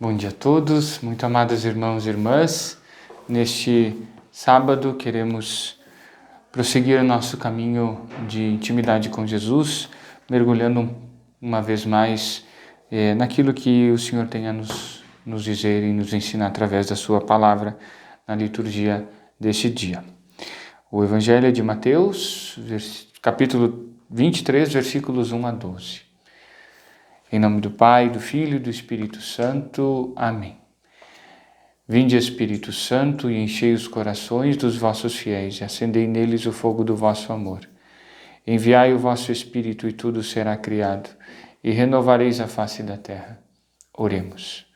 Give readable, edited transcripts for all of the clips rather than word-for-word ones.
Bom dia a todos, muito amados irmãos e irmãs. Neste sábado queremos prosseguir o nosso caminho de intimidade com Jesus, mergulhando uma vez mais naquilo que o Senhor tem a nos dizer e nos ensinar através da sua palavra na liturgia deste dia. O Evangelho é de Mateus, capítulo 23, versículos 1 a 12. Em nome do Pai, do Filho e do Espírito Santo. Amém. Vinde, Espírito Santo, e enchei os corações dos vossos fiéis, e acendei neles o fogo do vosso amor. Enviai o vosso Espírito, e tudo será criado, e renovareis a face da terra. Oremos.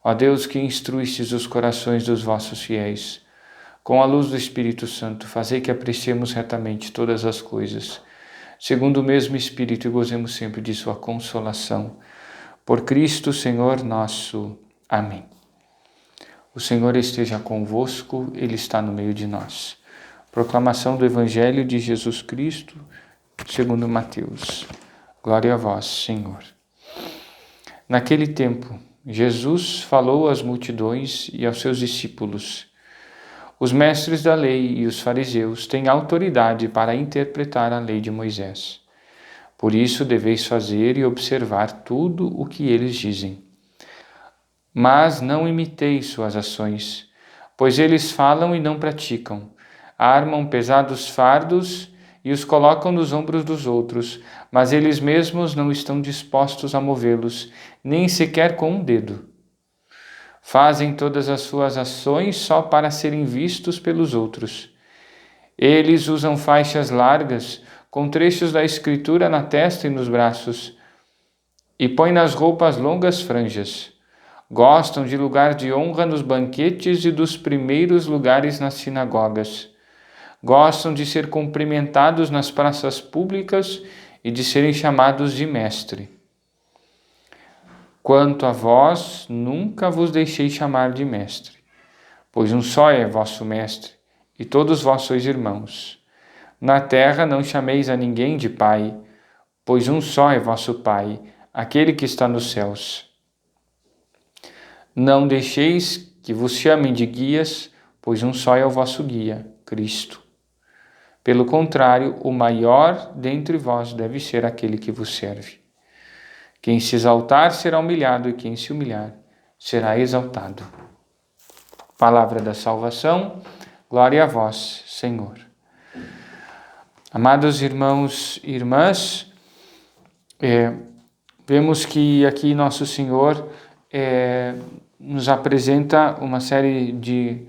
Ó Deus, que instruístes os corações dos vossos fiéis, com a luz do Espírito Santo, fazei que apreciemos retamente todas as coisas, segundo o mesmo Espírito, e gozemos sempre de sua consolação. Por Cristo, Senhor nosso. Amém. O Senhor esteja convosco, Ele está no meio de nós. Proclamação do Evangelho de Jesus Cristo, segundo Mateus. Glória a vós, Senhor. Naquele tempo, Jesus falou às multidões e aos seus discípulos: os mestres da lei e os fariseus têm autoridade para interpretar a lei de Moisés. Por isso deveis fazer e observar tudo o que eles dizem. Mas não imiteis suas ações, pois eles falam e não praticam. Armam pesados fardos e os colocam nos ombros dos outros, mas eles mesmos não estão dispostos a movê-los, nem sequer com um dedo. Fazem todas as suas ações só para serem vistos pelos outros. Eles usam faixas largas, com trechos da Escritura na testa e nos braços, e põem nas roupas longas franjas. Gostam de lugar de honra nos banquetes e dos primeiros lugares nas sinagogas. Gostam de ser cumprimentados nas praças públicas e de serem chamados de mestre. Quanto a vós, nunca vos deixei chamar de mestre, pois um só é vosso mestre, e todos vós sois irmãos. Na terra não chameis a ninguém de pai, pois um só é vosso Pai, aquele que está nos céus. Não deixeis que vos chamem de guias, pois um só é o vosso guia, Cristo. Pelo contrário, o maior dentre vós deve ser aquele que vos serve. Quem se exaltar será humilhado, e quem se humilhar será exaltado. Palavra da salvação, glória a vós, Senhor. Amados irmãos e irmãs, vemos que aqui Nosso Senhor nos apresenta uma série de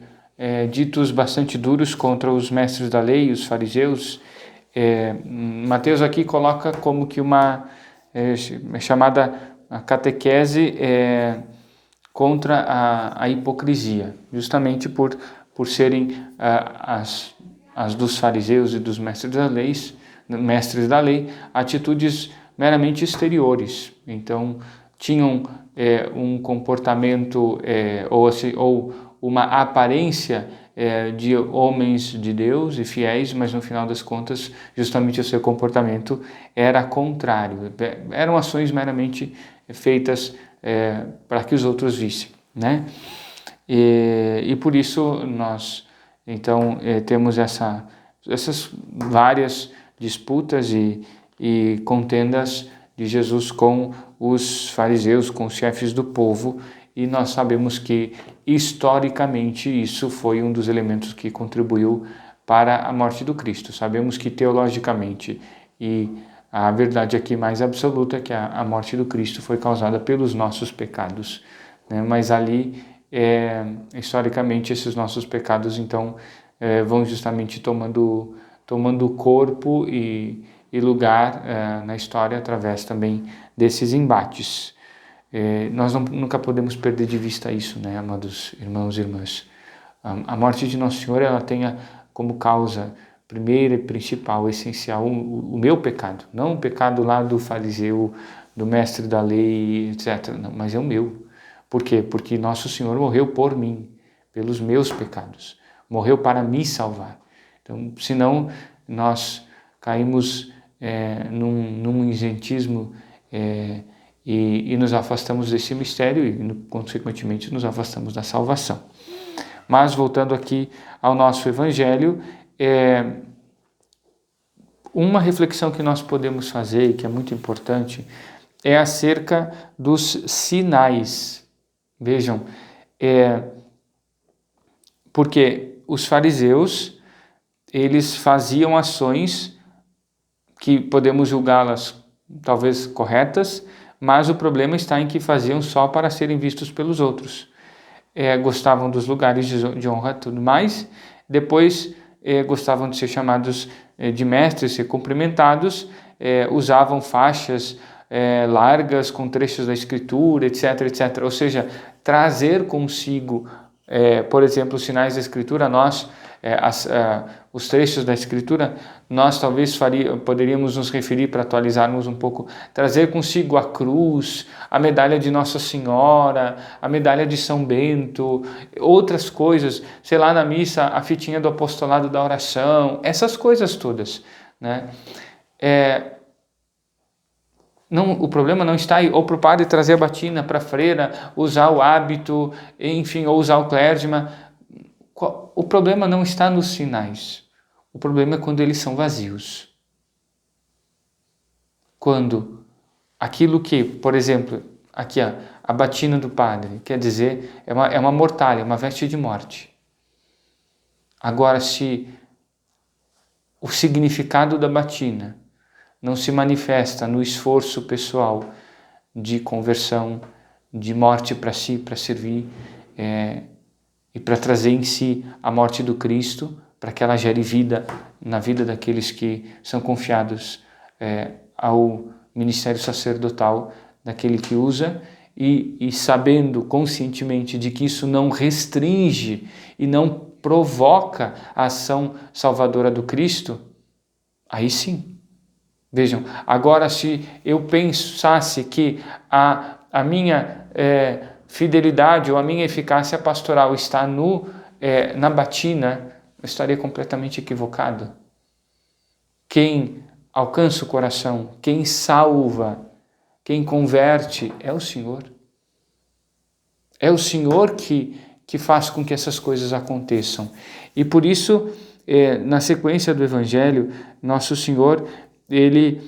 ditos bastante duros contra os mestres da lei e os fariseus. Mateus aqui coloca como que uma chamada a catequese contra a hipocrisia, justamente por serem as dos fariseus e dos mestres da lei, atitudes meramente exteriores. Então, tinham um comportamento ou uma aparência de homens de Deus e fiéis, mas no final das contas, justamente o seu comportamento era contrário. Eram ações meramente feitas para que os outros vissem, né? E por isso nós, então, temos essas várias disputas e contendas de Jesus com os fariseus, com os chefes do povo, e nós sabemos que, historicamente, isso foi um dos elementos que contribuiu para a morte do Cristo. Sabemos que, teologicamente, e a verdade aqui mais absoluta é que a morte do Cristo foi causada pelos nossos pecados, né? Mas ali, historicamente, esses nossos pecados, então, vão justamente tomando corpo e lugar na história através também desses embates. Nós nunca podemos perder de vista isso, né, amados irmãos e irmãs? A morte de Nosso Senhor, ela tenha como causa primeira e principal, essencial, o meu pecado. Não o pecado lá do fariseu, do mestre da lei, etc. Não, mas é o meu. Por quê? Porque Nosso Senhor morreu por mim, pelos meus pecados. Morreu para me salvar. Então, senão, nós caímos num isentismo e nos afastamos desse mistério e, consequentemente, nos afastamos da salvação. Mas, voltando aqui ao nosso Evangelho, uma reflexão que nós podemos fazer, e que é muito importante, é acerca dos sinais. Vejam, porque os fariseus, eles faziam ações que podemos julgá-las talvez corretas, mas o problema está em que faziam só para serem vistos pelos outros. Gostavam dos lugares de honra e tudo mais, depois gostavam de ser chamados de mestres, ser cumprimentados, usavam faixas largas com trechos da Escritura, etc, etc. Ou seja, trazer consigo, por exemplo, os sinais da Escritura, os trechos da Escritura, nós talvez poderíamos nos referir, para atualizarmos um pouco, trazer consigo a cruz, a medalha de Nossa Senhora, a medalha de São Bento, outras coisas, sei lá, na missa, a fitinha do apostolado da oração, essas coisas todas, né? Não, o problema não está aí, ou para o padre trazer a batina, para a freira usar o hábito, enfim, ou usar o clérigma. O problema não está nos sinais. O problema é quando eles são vazios. Quando aquilo que, por exemplo, aqui a batina do padre, quer dizer, é uma mortalha, uma veste de morte. Agora, se o significado da batina não se manifesta no esforço pessoal de conversão, de morte para si, para servir, e para trazer em si a morte do Cristo, para que ela gere vida na vida daqueles que são confiados ao ministério sacerdotal, daquele que usa, e sabendo conscientemente de que isso não restringe e não provoca a ação salvadora do Cristo, aí sim. Vejam, agora se eu pensasse que a minha fidelidade ou a minha eficácia pastoral está na batina, eu estaria completamente equivocado. Quem alcança o coração, quem salva, quem converte é o Senhor. É o Senhor que faz com que essas coisas aconteçam. E por isso, na sequência do Evangelho, Nosso Senhor, ele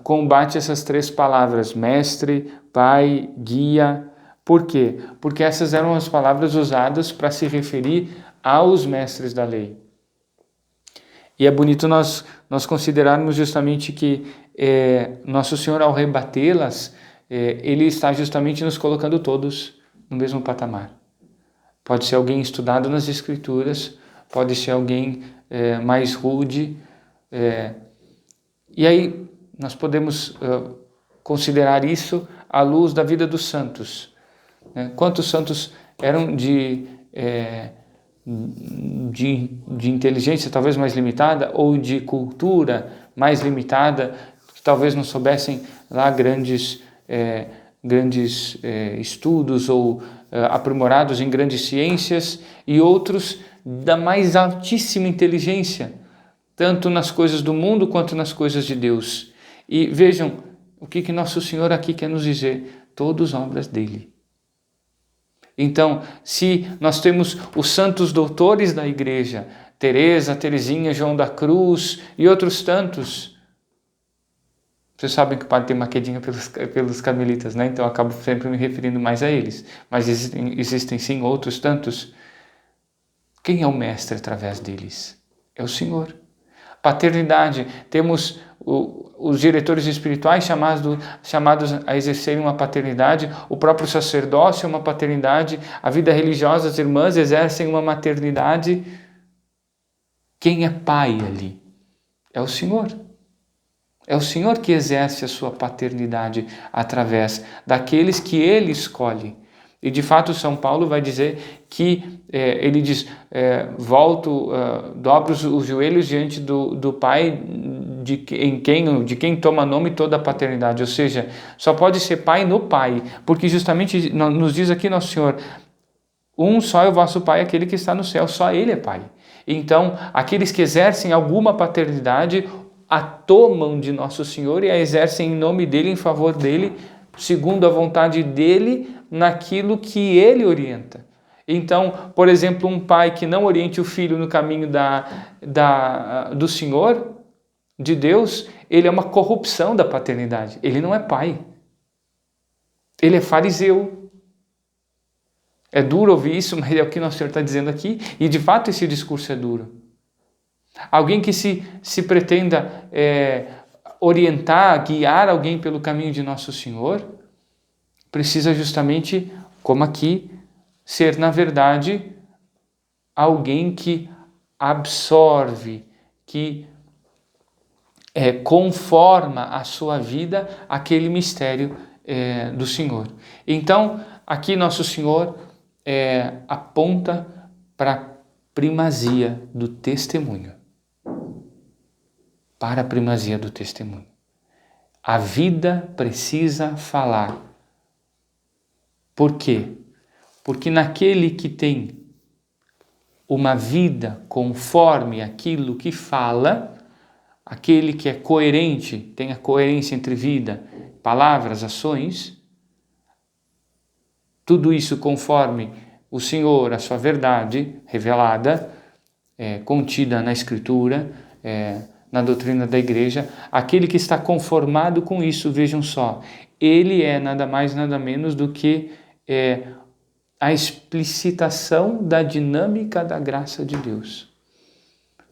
combate essas três palavras: mestre, pai, guia. Por quê? Porque essas eram as palavras usadas para se referir aos mestres da lei. E é bonito nós considerarmos justamente que Nosso Senhor, ao rebatê-las, Ele está justamente nos colocando todos no mesmo patamar. Pode ser alguém estudado nas Escrituras, pode ser alguém mais rude, e aí nós podemos considerar isso à luz da vida dos santos. Quantos santos eram de inteligência talvez mais limitada, ou de cultura mais limitada, que talvez não soubessem lá grandes estudos ou aprimorados em grandes ciências, e outros da mais altíssima inteligência, tanto nas coisas do mundo quanto nas coisas de Deus. E vejam o que Nosso Senhor aqui quer nos dizer: todos obras dele. Então, se nós temos os santos doutores da igreja, Teresa, Teresinha, João da Cruz e outros tantos, vocês sabem que o padre tem uma quedinha pelos carmelitas, né? Então eu acabo sempre me referindo mais a eles. Mas existem sim outros tantos. Quem é o mestre através deles? É o Senhor. Paternidade, temos os diretores espirituais chamados a exercerem uma paternidade, o próprio sacerdócio é uma paternidade, a vida religiosa, as irmãs exercem uma maternidade. Quem é pai ali? É o Senhor. É o Senhor que exerce a sua paternidade através daqueles que Ele escolhe. E de fato São Paulo vai dizer que, ele diz, dobro os joelhos diante do Pai, de quem toma nome toda a paternidade. Ou seja, só pode ser Pai no Pai, porque justamente nos diz aqui Nosso Senhor: um só é o vosso Pai, aquele que está no céu, só Ele é Pai. Então, aqueles que exercem alguma paternidade, a tomam de Nosso Senhor e a exercem em nome dele, em favor dele, segundo a vontade dele, naquilo que ele orienta. Então, por exemplo, um pai que não oriente o filho no caminho do Senhor, de Deus, ele é uma corrupção da paternidade. Ele não é pai. Ele é fariseu. É duro ouvir isso, mas é o que Nosso Senhor está dizendo aqui. E de fato esse discurso é duro. Alguém que se pretenda orientar, guiar alguém pelo caminho de Nosso Senhor, precisa justamente, como aqui, ser, na verdade, alguém que absorve, que conforma a sua vida àquele mistério do Senhor. Então, aqui Nosso Senhor aponta para a primazia do testemunho. Para a primazia do testemunho. A vida precisa falar. Por quê? Porque naquele que tem uma vida conforme aquilo que fala, aquele que é coerente, tem a coerência entre vida, palavras, ações, tudo isso conforme o Senhor, a sua verdade revelada, contida na Escritura, na doutrina da igreja, aquele que está conformado com isso, vejam só, ele é nada mais, nada menos do que a explicitação da dinâmica da graça de Deus.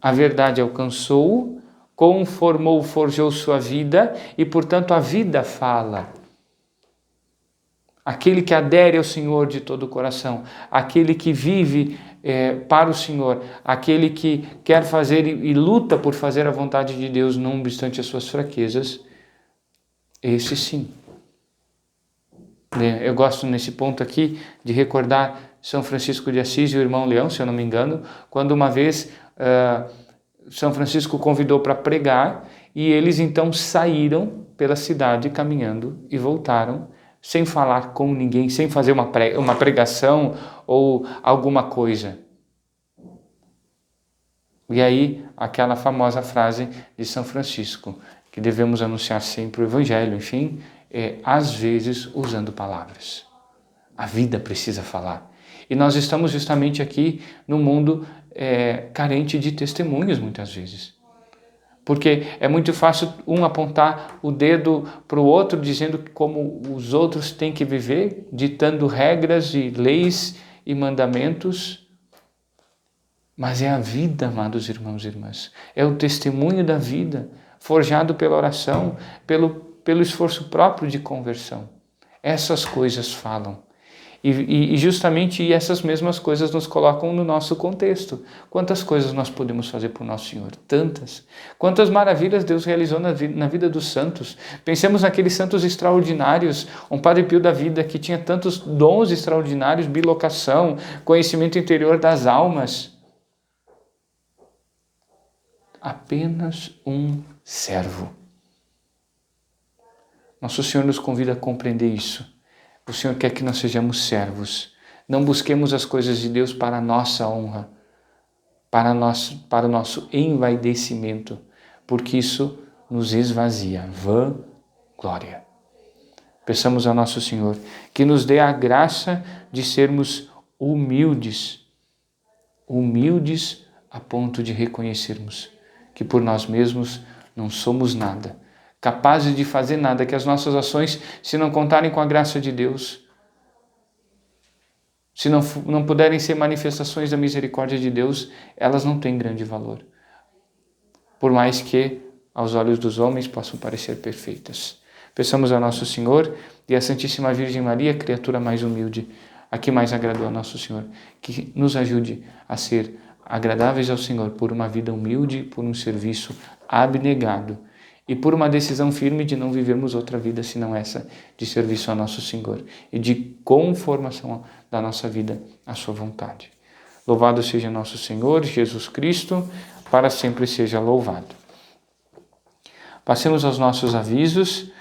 A verdade alcançou-o, conformou, forjou sua vida e, portanto, a vida fala. Aquele que adere ao Senhor de todo o coração, aquele que vive para o Senhor, aquele que quer fazer e luta por fazer a vontade de Deus, não obstante as suas fraquezas, esse sim. Eu gosto nesse ponto aqui de recordar São Francisco de Assis e o irmão Leão, se eu não me engano, quando uma vez São Francisco convidou para pregar e eles então saíram pela cidade caminhando e voltaram sem falar com ninguém, sem fazer uma pregação ou alguma coisa. E aí, aquela famosa frase de São Francisco, que devemos anunciar sempre o Evangelho, enfim, às vezes usando palavras. A vida precisa falar. E nós estamos justamente aqui no mundo carente de testemunhos, muitas vezes. Porque é muito fácil um apontar o dedo para o outro, dizendo como os outros têm que viver, ditando regras e leis e mandamentos. Mas é a vida, amados irmãos e irmãs. É o testemunho da vida, forjado pela oração, pelo esforço próprio de conversão. Essas coisas falam. E justamente essas mesmas coisas nos colocam no nosso contexto. Quantas coisas nós podemos fazer por nosso Senhor? Tantas. Quantas maravilhas Deus realizou na vida dos santos. Pensemos naqueles santos extraordinários, um Padre Pio da vida que tinha tantos dons extraordinários, bilocação, conhecimento interior das almas. Apenas um servo. Nosso Senhor nos convida a compreender isso. O Senhor quer que nós sejamos servos. Não busquemos as coisas de Deus para a nossa honra, para o nosso envaidecimento, porque isso nos esvazia. Vã glória. Peçamos ao nosso Senhor que nos dê a graça de sermos humildes, humildes a ponto de reconhecermos que por nós mesmos não somos nada, capazes de fazer nada, que as nossas ações, se não contarem com a graça de Deus, se não puderem ser manifestações da misericórdia de Deus, elas não têm grande valor. Por mais que, aos olhos dos homens, possam parecer perfeitas. Peçamos ao nosso Senhor e à Santíssima Virgem Maria, criatura mais humilde, a que mais agradou a nosso Senhor, que nos ajude a ser agradáveis ao Senhor por uma vida humilde, por um serviço abnegado, e por uma decisão firme de não vivermos outra vida senão essa, de serviço ao nosso Senhor e de conformação da nossa vida à sua vontade. Louvado seja nosso Senhor Jesus Cristo, para sempre seja louvado. Passemos aos nossos avisos.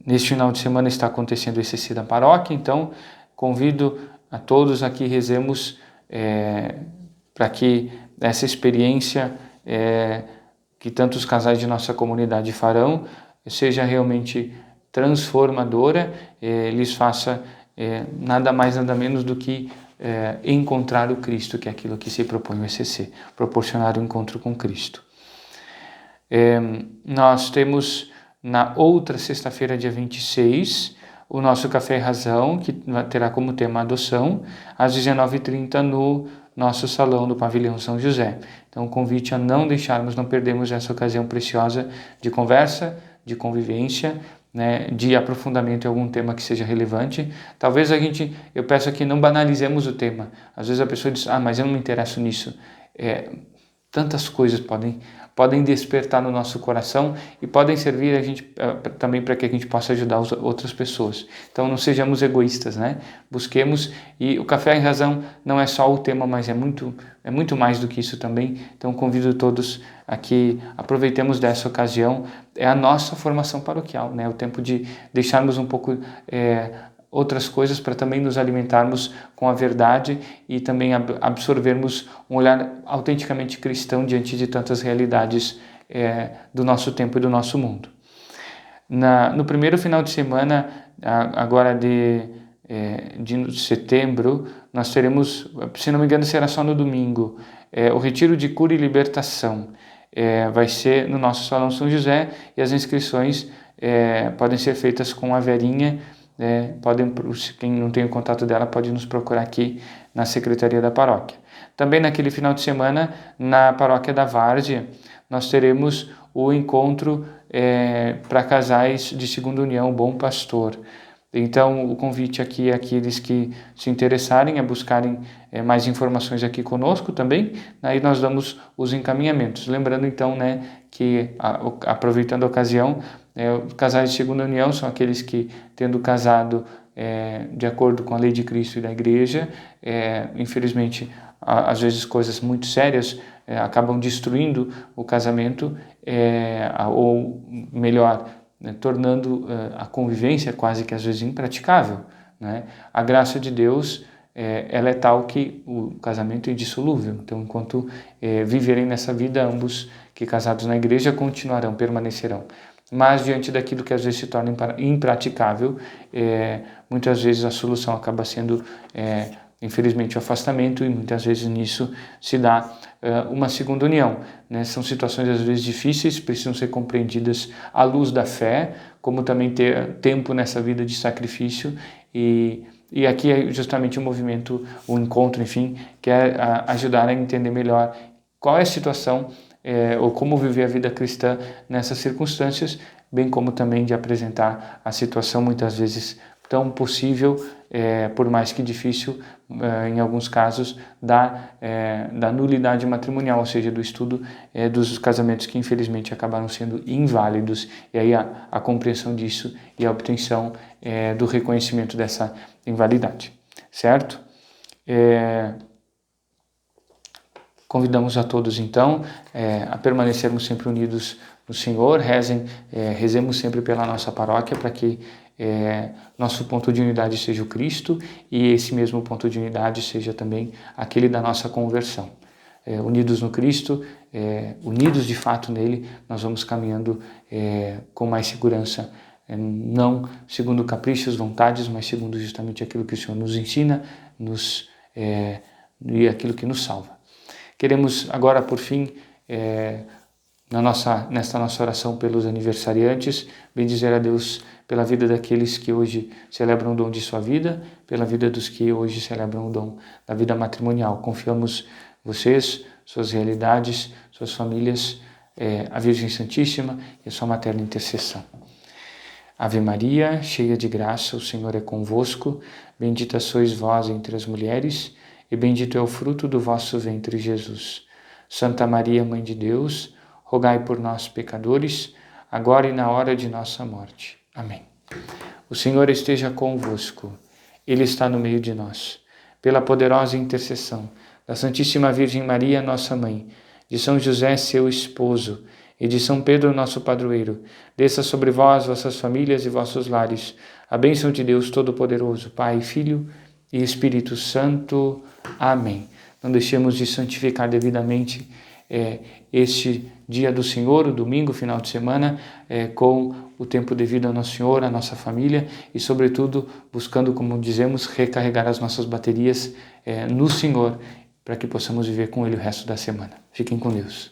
Neste final de semana está acontecendo o ECC da paróquia, então convido a todos a que rezemos para que essa experiência que tantos casais de nossa comunidade farão seja realmente transformadora, lhes faça nada mais, nada menos do que encontrar o Cristo, que é aquilo que se propõe o ECC, proporcionar o encontro com Cristo. Nós temos na outra sexta-feira, dia 26, o nosso Café e Razão, que terá como tema adoção, às 19h30 no nosso salão do Pavilhão São José. Então, o convite a não perdermos essa ocasião preciosa de conversa, de convivência, né, de aprofundamento em algum tema que seja relevante. Talvez eu peço que não banalizemos o tema. Às vezes a pessoa diz, mas eu não me interesso nisso. Tantas coisas podem despertar no nosso coração e podem servir também para que a gente possa ajudar outras pessoas. Então não sejamos egoístas, né? Busquemos, e o Café e Razão não é só o tema, mas é muito mais do que isso também. Então convido todos a que aproveitemos dessa ocasião. É a nossa formação paroquial, né? O tempo de deixarmos um pouco outras coisas para também nos alimentarmos com a verdade e também absorvermos um olhar autenticamente cristão diante de tantas realidades do nosso tempo e do nosso mundo. No primeiro final de semana, agora de setembro, nós teremos, se não me engano será só no domingo, o Retiro de Cura e Libertação. Vai ser no nosso Salão São José e as inscrições podem ser feitas com a Verinha. Quem não tem o contato dela pode nos procurar aqui na Secretaria da Paróquia. Também naquele final de semana, na Paróquia da Várzea, nós teremos o encontro para casais de segunda união, Bom Pastor. Então, o convite aqui é aqueles que se interessarem a buscarem mais informações aqui conosco também, aí nós damos os encaminhamentos. Lembrando então, né, que aproveitando a ocasião, os casais de segunda união são aqueles que, tendo casado de acordo com a lei de Cristo e da Igreja, infelizmente, às vezes coisas muito sérias acabam destruindo o casamento, ou melhor, tornando a convivência quase que às vezes impraticável, né? A graça de Deus ela é tal que o casamento é indissolúvel. Então, enquanto viverem nessa vida, ambos que casados na igreja permanecerão. Mas diante daquilo que às vezes se torna impraticável, muitas vezes a solução acaba sendo, infelizmente, o afastamento, e muitas vezes nisso se dá uma segunda união, né? São situações às vezes difíceis, precisam ser compreendidas à luz da fé, como também ter tempo nessa vida de sacrifício, e aqui é justamente o movimento, o encontro, enfim, que é ajudar a entender melhor qual é a situação ou como viver a vida cristã nessas circunstâncias, bem como também de apresentar a situação muitas vezes tão possível, por mais que difícil, em alguns casos, da nulidade matrimonial, ou seja, do estudo dos casamentos que infelizmente acabaram sendo inválidos, e aí a compreensão disso e a obtenção do reconhecimento dessa invalidade, certo? Convidamos a todos, então, a permanecermos sempre unidos no Senhor. Rezemos sempre pela nossa paróquia, para que nosso ponto de unidade seja o Cristo, e esse mesmo ponto de unidade seja também aquele da nossa conversão. Unidos no Cristo, unidos de fato nele, nós vamos caminhando com mais segurança, não segundo caprichos, vontades, mas segundo justamente aquilo que o Senhor nos ensina e aquilo que nos salva. Queremos agora, por fim, nesta nossa oração pelos aniversariantes, bendizer a Deus pela vida daqueles que hoje celebram o dom de sua vida, pela vida dos que hoje celebram o dom da vida matrimonial. Confiamos vocês, suas realidades, suas famílias, a Virgem Santíssima e a sua materna intercessão. Ave Maria, cheia de graça, o Senhor é convosco, bendita sois vós entre as mulheres, e bendito é o fruto do vosso ventre, Jesus. Santa Maria, Mãe de Deus, rogai por nós, pecadores, agora e na hora de nossa morte. Amém. O Senhor esteja convosco, Ele está no meio de nós. Pela poderosa intercessão da Santíssima Virgem Maria, nossa Mãe, de São José, seu esposo, e de São Pedro, nosso padroeiro, desça sobre vós, vossas famílias e vossos lares, a bênção de Deus Todo-Poderoso, Pai, Filho e Espírito Santo. Amém. Não deixemos de santificar devidamente este dia do Senhor, o domingo, final de semana, com o tempo devido ao Nosso Senhor, à nossa família e, sobretudo, buscando, como dizemos, recarregar as nossas baterias no Senhor, para que possamos viver com Ele o resto da semana. Fiquem com Deus.